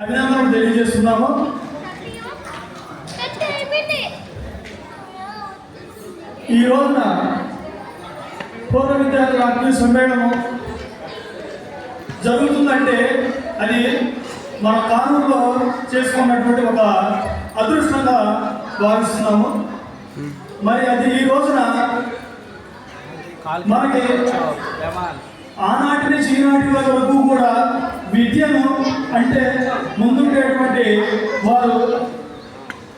అభినందనలు తెలియజేస్తున్నాము. ఈ రోజున పూర్వ విద్యార్థుల అగ్ని సమ్మేళనం జరుగుతుందంటే అది మన కానూరులో చేసుకున్నటువంటి ఒక అదృష్టంగా భావిస్తున్నాము. మరి అది ఈ రోజున మనకి ఆనాటి నుంచి ఈనాటి వరకు కూడా విద్యను అంటే ముందుండేటువంటి వారు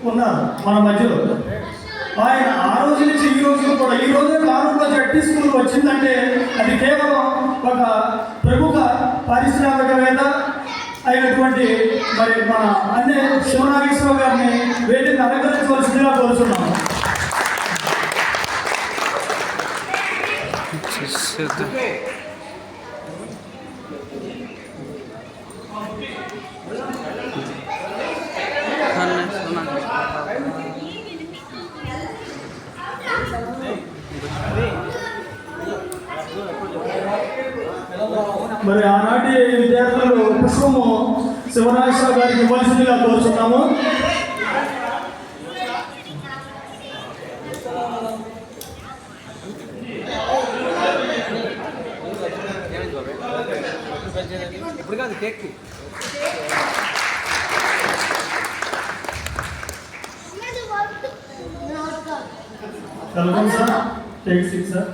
ఉన్నారు మన మధ్యలో. ఆయన ఆ రోజు నుంచి ఈ రోజు కూడా ఈ రోజే కానూరులో జడ్పీ స్కూల్ వచ్చిందంటే అది కేవలం ఒక ప్రముఖ పారిశ్రామికవేత్త అయినటువంటి మరి మన అన్నే శివనాగేశ్వర గారిని వేదికను అలంకరించవలసిందిగా కోరుతున్నాము. మరి ఆనాటి విద్యార్థులు పుష్పము శివనాగేశ్వర గారికి ఇవ్వాల్సిందిగా కోరుతున్నాము. ఇప్పుడు కాదు cake welcome sir. Take six sir.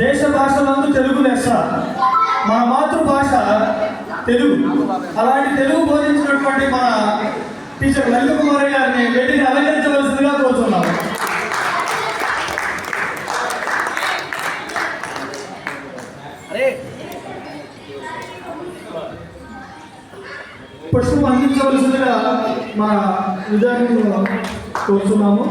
దేశ భాషలందు తెలుగు లెస్స, మన మాతృభాష తెలుగు. అలాంటి తెలుగు బోధించినటువంటి మన టీచర్ లలిత కుమారి గారిని వేదికను అలంకరించవలసిందిగా కోరుతున్నాము. పుష్పం అందించవలసిందిగా మన విద్యార్థులను కోరుతున్నాము.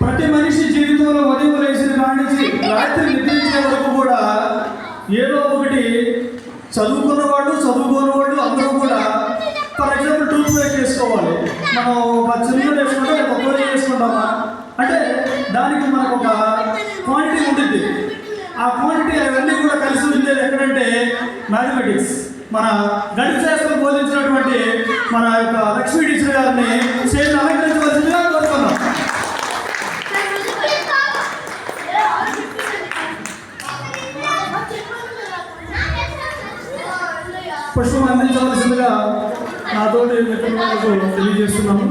ప్రతి మనిషి జీవితంలో ఉదయం లేచిన కానించి రాత్రి నిద్రించే వరకు కూడా ఏదో ఒకటి చదువుకున్నవాడు చదువుకోనివాడు అందరూ కూడా ఫర్ ఎగ్జాంపుల్ టూత్ పేస్ట్ చేసుకోవాలి. మనం ఒక చిన్న వేసుకుంటే ఒక చేసుకుంటామా అంటే దానికి మనకు ఒక క్వాంటిటీ ఉంటుంది. ఆ క్వాంటిటీ అవన్నీ కూడా కలిసి ఉండేది ఎక్కడంటే మ్యాథమెటిక్స్. మన గణిత శాస్త్రం బోధించినటువంటి మన యొక్క లక్ష్మీ టీచర్ గారిని స్టేజ్ అలంకరించవలసిందిగా కోరుతున్నాం. పుష్పం అందించవలసిందిగా నాతోటి మిత్రులకు తెలియజేస్తున్నాము.